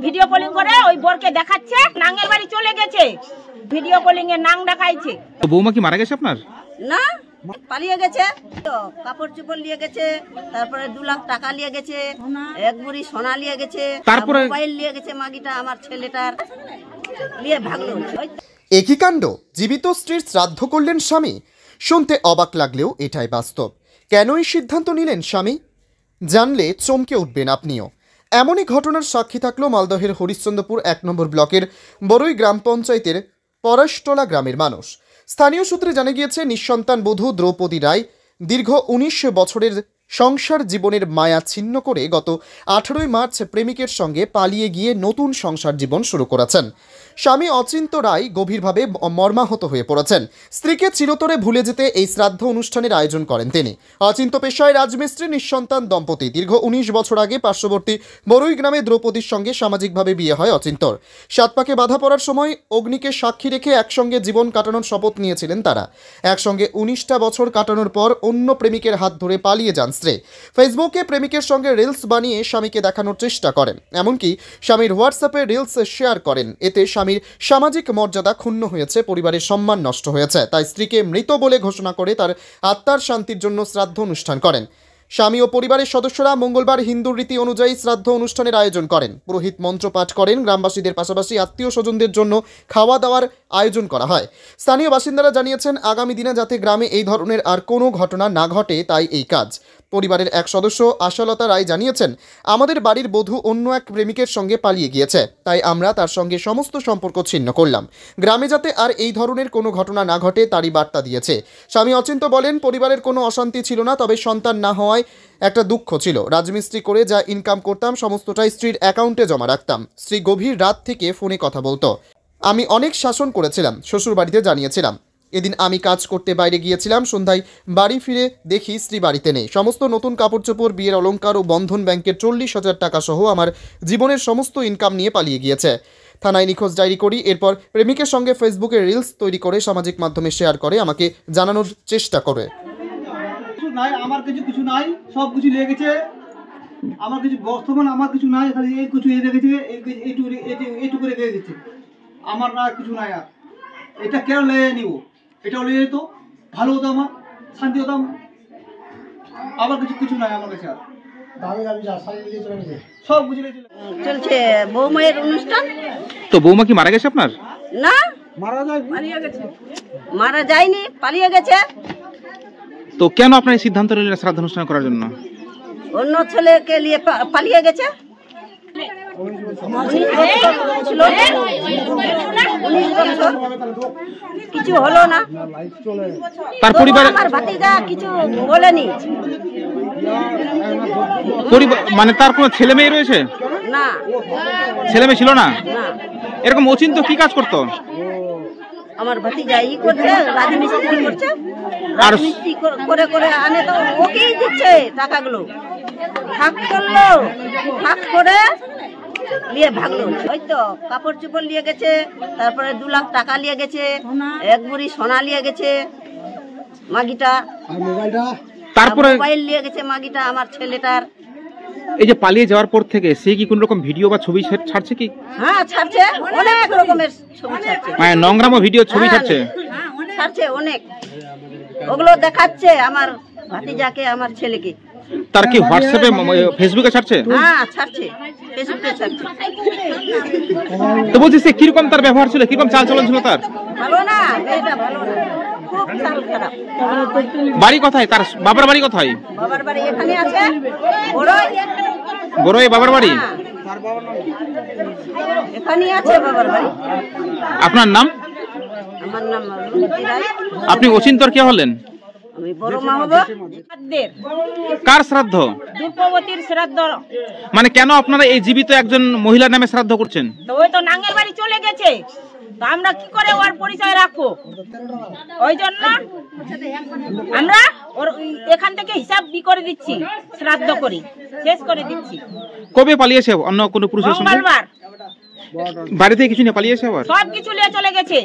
Video calling করে ওই বরকে দেখাচ্ছে নাঙ্গের বাড়ি চলে গেছে, ভিডিও কলিং এ নাং দেখাইছে। তো বৌমা কি মারা গেছে আপনার? না, পালিয়ে গেছে। তো কাপড় চোপড় নিয়ে গেছে, তারপরে 2 লাখ টাকা নিয়ে গেছে, এক বুড়ি সোনা নিয়ে গেছে, তারপরে মোবাইল নিয়ে গেছে, মাগিটা আমার ছেলেটার নিয়ে ভাগলো। একই কাণ্ড, জীবিত স্ত্রীর শ্রাদ্ধ করলেন স্বামী। শুনতে অবাক লাগলেও এটাই বাস্তব। কেন এই সিদ্ধান্ত নিলেন স্বামী? জানলে চমকে উঠবেন আপনিও। এমনই ঘটনার সাক্ষী থাকলো মালদহের হরিশ্চন্দ্রপুর 1 নম্বর ব্লকের বড়ই গ্রাম পঞ্চায়েতের পরাশটলা গ্রামের মানুষ। স্থানীয় সূত্রে জানা গিয়েছে, নিঃসন্তান বধূ দ্রৌপদী রায় দীর্ঘ 19 বছরের সংসার জীবনের মায়া ছিন্ন করে গত 18 মার্চ প্রেমিকের সঙ্গে পালিয়ে গিয়ে নতুন সংসার জীবন শুরু করেছেন। স্বামী অচিন্ত রায় গভীরভাবে মর্মাহত হয়ে পড়েছেন। স্ত্রীকে চিরতরে ভুলে যেতে এই শ্রাদ্ধ অনুষ্ঠানের আয়োজন করেন তিনি। অচিন্ত পেশায় রাজমিস্ত্রি, নিঃসন্তান দম্পতি। দীর্ঘ 19 বছর আগে পার্শ্ববর্তী বড়ই গ্রামে দ্রৌপদীর সঙ্গে সামাজিকভাবে বিয়ে হয় অচিন্তর। 7 পাকে বাধা পড়ার সময় অগ্নিকে সাক্ষী রেখে একসঙ্গে জীবন কাটানোর শপথ নিয়েছিলেন তারা। একসঙ্গে 19টা বছর কাটানোর পর অন্য প্রেমিকের হাত ধরে পালিয়ে যান স্ত্রী। ফেসবুকে প্রেমিকের সঙ্গে রিলস বানিয়ে স্বামীকে দেখানোর চেষ্টা করেন, এমনকি স্বামীর হোয়াটসঅ্যাপে রিলস শেয়ার করেন। এতে স্বামীর সামাজিক মর্যাদা ক্ষুণ্ণ হয়েছে, পরিবারের সম্মান নষ্ট হয়েছে। তাই স্ত্রীকে মৃত বলে ঘোষণা করে তার আত্মার শান্তির জন্য শ্রাদ্ধ অনুষ্ঠান করেন। স্বামী ও পরিবারের সদস্যরা মঙ্গলবার হিন্দুর রীতি অনুযায়ী শ্রাদ্ধ অনুষ্ঠানের আয়োজন করেন। পুরোহিত মন্ত্র পাঠ করেন। গ্রামবাসীদের পাশাপাশি আত্মীয় স্বজনদের জন্য খাওয়া দাওয়ার আয়োজন করা হয়। স্থানীয় বাসিন্দারা জানিয়েছেন, আগামী দিনে যাতে গ্রামে এই ধরনের আর কোনো ঘটনা না ঘটে তাই এই কাজ। পরিবারের এক সদস্য আশালতা রায় জানিয়েছেন, আমাদের বাড়ির বধূ অন্য এক প্রেমিকের সঙ্গে পালিয়ে গিয়েছে, তাই আমরা তার সঙ্গে সমস্ত সম্পর্ক ছিন্ন করলাম। গ্রামে যাতে আর এই ধরনের কোনো ঘটনা না ঘটে তারই বার্তা দিয়েছে। স্বামী অচিন্ত বলেন, পরিবারের কোনো অশান্তি ছিল না, তবে সন্তান না হওয়ায় একটা দুঃখ ছিল। রাজমিস্ত্রি করে যা ইনকাম করতাম সমস্তটাই স্ত্রীর অ্যাকাউন্টে জমা রাখতাম। স্ত্রী গভীর রাত থেকে ফোনে কথা বলতো। আমি অনেক শাসন করেছিলাম, শ্বশুর বাড়িতে জানিয়েছিলাম। এদিন আমি কাজ করতে বাইরে গিয়েছিলাম, সন্ধ্যায় বাড়ি ফিরে দেখি স্ত্রী বাড়িতে নেই। সমস্ত নতুন কাপড় চোপড়, বিয়ের অলংকার ও বন্ধন ব্যাংকের 40,000 টাকা সহ আমার জীবনের সমস্ত ইনকাম নিয়ে পালিয়ে গিয়েছে। থানায় নিখোঁজ ডায়েরি করি। এরপর প্রেমিকের সঙ্গে ফেসবুকে রিলস তৈরি করে সামাজিক মাধ্যমে শেয়ার করে আমাকে জানানোর চেষ্টা করে। আমার কিছু নাই, সব কিছু লেগে গেছে। আমার কিছু বর্তমান আমার কিছু নাই, খালি এই কিছু রেখেছে, এইটুকু রেখে গেছে। আমার না কিছু নাই। আর এটা কেন লেগে নিব? এটা লেগে যেত ভালো হতো, আমার শান্তি হতাম। আবার কিছু নাই আমার কাছে। আর সব কিছু চলছে বৌমায়ের অনুষ্ঠান। তো বৌমা কি মারা গেছে আপনার? না, মারা যায়নি, পালিয়ে গেছে। তো কেন আপনার সিদ্ধান্ত নিলেন শ্রাদ্ধ অনুষ্ঠান করার জন্য? অন্য ছেলেকে নিয়ে পালিয়ে গেছে। কিছু হলো না। তার পরিবার, আমার ভাতিজা কিছু বলেনি। মানে তার কোনো ছেলে মেয়ে রয়েছে? না, ছেলে মেয়ে ছিল না। এরকম অচিন্ত কি কাজ করতো? আমার ভাতিজা ই করছে, রাজমিস্ত্রি করছে। রাজমিস্ত্রি করে করে আনে, তো ওকেই দিচ্ছে টাকাগুলো। ভাগ করলো, ভাগ করে নিয়ে ভাগলো। ওই তো কাপড় চোপড় নিয়ে গেছে, তারপরে 2 লাখ টাকা নিয়ে গেছে, এক বুড়ি সোনা নিয়ে গেছে, মাগিটা। তারপরে মোবাইল নিয়ে গেছে মাগিটা আমার ছেলেটার। এই যে পালিয়ে যাওয়ার পর থেকে সে কি কোন রকম ভিডিও বা ছবি ছাড়ছে কি? হ্যাঁ, ছাড়ছে, অনেক রকমের ছবি ছাড়ছে। মানে নোংরাম ভিডিও ছবি ছাড়ছে, ছাড়ছে অনেক। ওগুলো দেখাচ্ছে আমার ভাতিজাকে, আমার ছেলেকে। তার কি হোয়াটসঅ্যাপে, ফেসবুকে ছাড়ছে? হ্যাঁ, ছাড়ছে, ফেসবুকে ছাড়ছে। তো বলছি সে কিরকম তার ব্যবহার ছিল, কিরকম চাল চলন ছিল তার? ভালো না, মেয়েটা ভালো না, খুব চাল খারাপ। বাড়ি কোথায়? তার বাবার বাড়ি কোথায়? বাবার বাড়ি এখানে আছে, বড়ই বাবার বাড়ি এখানে আছে, বাবার বাড়ি। আপনার নাম? আমার নাম রুমতি রায়। আপনি অচিন্তর কে হলেন? আমি বড় মা হব। কার শ্রাদ্ধ? দ্রৌপদীর শ্রাদ্ধ। মানে কেন আপনারা এই জীবিত একজন মহিলার নামে শ্রাদ্ধ করছেন? তো ওই তো নাঙ্গের বাড়ি চলে গেছে, তো আমরা কি করে ওর পরিচয় রাখবো? ওই জন্য আমরা ওর এখান থেকে হিসাব করে দিচ্ছি, শ্রাদ্ধ করি, শেষ করে দিচ্ছি। কবে পালিয়েছে অন্য কোনো পুরুষের সঙ্গে? মঙ্গলবার। বাড়িতে কিছু নিয়ে পালিয়েছে? আবার সব কিছু নিয়ে চলে গেছে,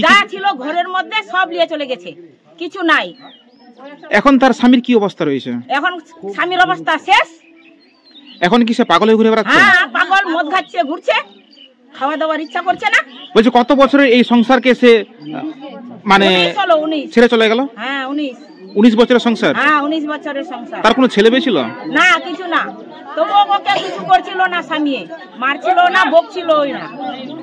যা ছিল ঘরের মধ্যে সব নিয়ে চলে গেছে, কিছু নাই। এখন তার স্বামীর কি অবস্থা রয়েছে? এখন স্বামীর অবস্থা শেষ, এখন কি সে পাগল হয়ে ঘুরে বেড়াচ্ছে? হ্যাঁ, পাগল, মদ খাচ্ছে, ঘুরছে, খাওয়া দাওয়ার ইচ্ছা করছে না। বলছে কত বছরের এই সংসারকে সে মানে 19 ছেড়ে চলে গেল? হ্যাঁ, 19 বছরের সংসার। হ্যাঁ, 19 বছরের সংসার। তার কোনো ছেলে মেয়ে ছিল না? কিছু না। তবু ওকে কিছু করছিল না, স্বামী মারছিল না, বকছিল না।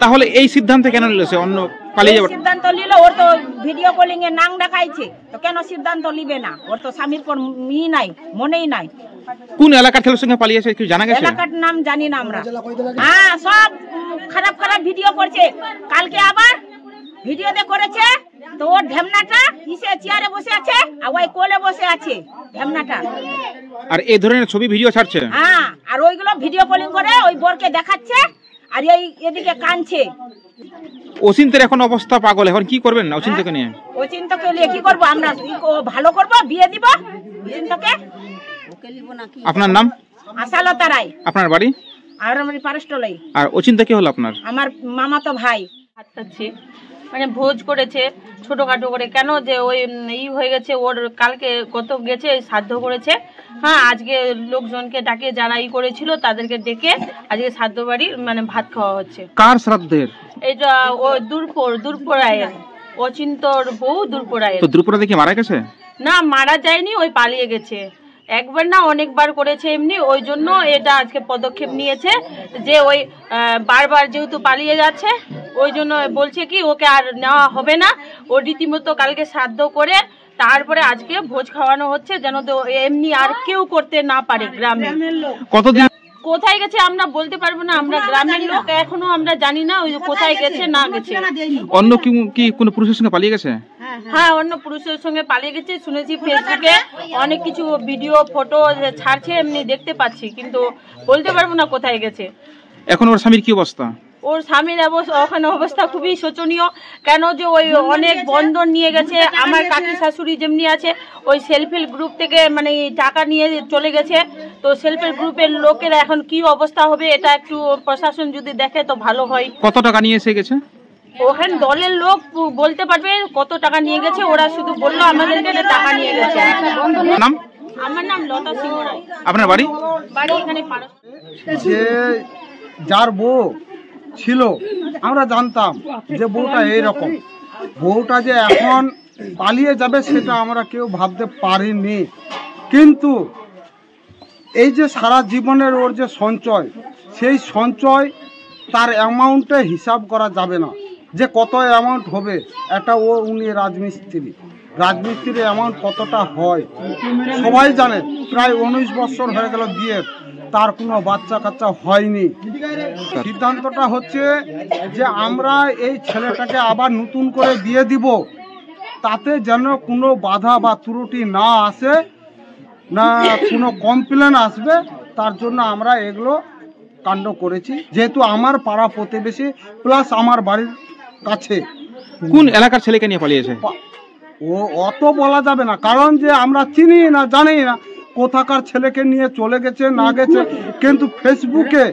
তাহলে এই সিদ্ধান্ত কেন নিল সে অন্য পালিয়ে যাবে? সিদ্ধান্ত নিল, ওর তো ভিডিও কলিং এ নাং দেখাইছে, তো কেন সিদ্ধান্ত নিবে না? ওর তো স্বামীর পর মি নাই, মনেই নাই। কোন এলাকার ছেলের সঙ্গে পালিয়েছে কি জানা গেছে? এলাকার নাম জানি না আমরা। হ্যাঁ, সব খারাপ খারাপ ভিডিও করছে। কালকে আবার ভিডিওতে করেছে, তো ওর ঢেমনাটা কিসে চেয়ারে বসে আছে আর ওই কোলে বসে আছে ঢেমনাটা। আর এই ধরনের ছবি ভিডিও ছাড়ছে? হ্যাঁ, আর ওইগুলো ভিডিও কলিং করে ওই বরকে দেখাচ্ছে, আর এই এদিকে কানছে। অচিন্তের এখন অবস্থা পাগল, এখন কি করবেন না অচিন্তকে নিয়ে? অচিন্তকে নিয়ে কি করবো আমরা? ভালো করবো, বিয়ে দিব অচিন্তকে। আপনার নাম? আশালতা রায়। আপনার বাড়ি? আর আমার পারস্টলাই। আর অচিন্তা কি হলো আপনার? আমার মামাতো ভাই। খাচ্ছে, মানে ভোজ করেছে ছোটখাটো করে। কেন যে ওই হয়ে গেছে ওর, কালকে কত গেছে শ্রাদ্ধ করেছে। হ্যাঁ, আজকে লোকজনকে ডাকে, যারা করেছিল তাদেরকে ডেকে আজকে শ্রাদ্ধ বাড়ি মানে ভাত খাওয়া হচ্ছে। কার শ্রাদ্ধের? এটা ও দুরপরায়ের, অচিন্তর বউ দুরপরায়ের। তো দুরপরা দেখে মারা গেছে? না, মারা যায়নি, ওই পালিয়ে গেছে। একবার না অনেকবার করেছে এমনি, ওই জন্য এটা আজকে পদক্ষেপ নিয়েছে যে ওই বারবার যেহেতু পালিয়ে যাচ্ছে, ওই জন্য বলছে কি ওকে আর নেওয়া হবে না। ও রীতিমতো কালকে শ্রাদ্ধ করে তারপরে আজকে ভোজ খাওয়ানো হচ্ছে, যেন তো এমনি আর কেউ করতে না পারে গ্রামে। কতদিন কোথায় গেছে আমরা বলতে পারবো না, আমরা গ্রামের লোক, এখনো আমরা জানি না ওই কোথায় গেছে না গেছে। অন্য কি কোনো পুরুষের সঙ্গে পালিয়ে গেছে? হ্যাঁ, অন্য পুরুষের সঙ্গে পালিয়ে গেছে শুনেছি। ফেসবুকে অনেক কিছু ভিডিও ফটো ছাড়ছে, এমনি দেখতে পাচ্ছি, কিন্তু বলতে পারবো না কোথায় গেছে। এখন ওর স্বামীর কি অবস্থা? ওর স্বামীর ওখানে অবস্থা খুবই শোচনীয়। কেন যে ওই অনেক বন্ধন নিয়ে গেছে। আমার কাকি শাশুড়ি যেমনি আছে, ওই সেলফ হেল্প গ্রুপ থেকে মানে টাকা নিয়ে চলে গেছে। তো সেলফ হেল্প গ্রুপের লোকেরা এখন কি অবস্থা হবে, এটা একটু প্রশাসন যদি দেখে তো ভালো হয়। কত টাকা নিয়ে এসে গেছে? ওখানে দলের লোক বলতে পারবে কত টাকা নিয়ে গেছে। ওরা শুধু বললো আমাদেরকে টাকা নিয়ে গেছে। নাম? আমার নাম লতা সিংহ রায়। আপনার বাড়ি? বাড়ি এখানে পারস। যে যার বউ ছিল আমরা জানতাম যে বউটা এইরকম, বউটা যে এখন পালিয়ে যাবে সেটা আমরা কেউ ভাবতে পারিনি। কিন্তু এই যে সারা জীবনের ওর যে সঞ্চয়, সেই সঞ্চয় তার অ্যামাউন্টে হিসাব করা যাবে না যে কত অ্যামাউন্ট হবে। একটা উনি রাজমিস্ত্রির অ্যামাউন্ট কতটা হয় সবাই জানে। প্রায় 19 বছর হয়ে গেল বিয়ের, তার কোনো বাচ্চা কাচ্চা হয়নি। সিদ্ধান্তটা হচ্ছে যে আমরা এই ছেলেটাকে আবার নতুন করে দিয়ে দিব, তাতে যেন কোনো বাধা বা ত্রুটি না আসে, না কোনো কমপ্লেন আসবে। তার জন্য আমরা এগুলো কাণ্ড করেছি, যেহেতু আমার পাড়া প্রতিবেশী প্লাস আমার বাড়ির কাছে। কোন এলাকার ছেলেকে নিয়ে পালিয়েছে? ও অত বলা যাবে না, কারণ যে আমরা চিনি না, জানি না কোথাকার ছেলেকে নিয়ে চলে গেছে না গেছে। কিন্তু ফেসবুকে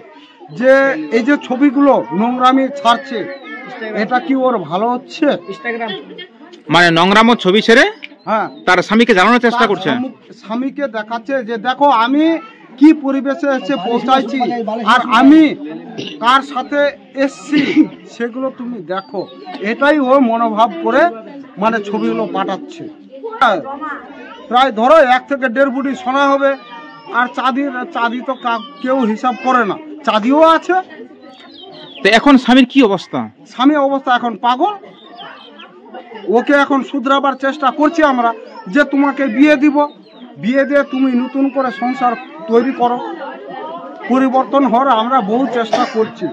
যে এই যে ছবিগুলো নোংরামি ছাড়ছে, এটা কি ওর ভালো হচ্ছে? মানে নোংরামো ছবি ছেড়ে হ্যাঁ, তার স্বামীকে জানানোর চেষ্টা করছে। স্বামীকে দেখাচ্ছে যে দেখো আমি কি পরিবেশে এসে পৌঁছাইছি, আর আমি কার সাথে এসছি সেগুলো তুমি দেখো। এটাই ও মনোভাব করে মানে ছবিগুলো পাঠাচ্ছে। প্রায় ধরো 1 থেকে 1.5 বুটি সোনা হবে। আর চাঁদি তো কেউ হিসাব করে না, চাঁদিও আছে। তো এখন স্বামীর কি অবস্থা? স্বামীর অবস্থা এখন পাগল। ওকে এখন শুধরাবার চেষ্টা করছি আমরা, যে তোমাকে বিয়ে দিব, বিয়ে দিয়ে তুমি নতুন করে সংসার তৈরি করো, পরিবর্তন হওয়ার আমরা বহু চেষ্টা করছি।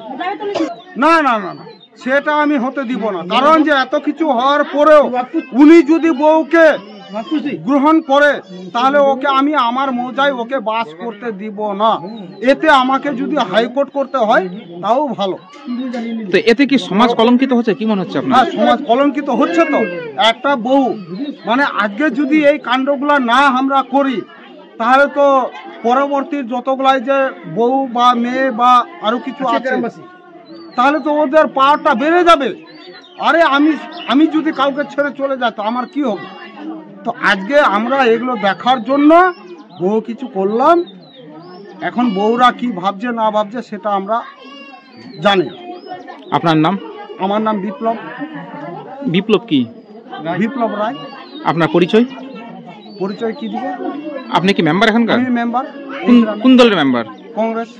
না না না না, সেটা আমি হতে দিব না। কারণ যে এত কিছু হওয়ার পরেও উনি যদি বউকে গ্রহণ করে, তাহলে ওকে আমি আমার মৌজায় ওকে বাস করতে দিব না। এতে আমাকে যদি হাইকোর্ট করতে হয় তাও ভালো। তো এতে কি সমাজ কলঙ্কিত হচ্ছে, কি মনে হচ্ছে আপনার? হ্যাঁ, সমাজ কলঙ্কিত হচ্ছে। তো একটা বউ মানে আজকে যদি এই কাণ্ডগুলা না আমরা করি, তাহলে তো পরবর্তী যতগুলাই যে বউ বা মেয়ে বা আরো কিছু আছে, তাহলে তো ওদের পাওয়ারটা বেড়ে যাবে। আরে আমি যদি কাউকে ছেড়ে চলে যাই তো আমার কি হবে? তো আজকে আমরা এগুলো দেখার জন্য বহু কিছু করলাম। এখন বউরা কি ভাবছে না ভাবছে সেটা আমরা জানি না। আপনার নাম? আমার নাম বিপ্লব। বিপ্লব কি? বিপ্লব রায়। আপনার পরিচয়? পরিচয় কি দিব? আপনি কি মেম্বার এখানকার? আমি মেম্বার। কোন দলের মেম্বার? কংগ্রেস।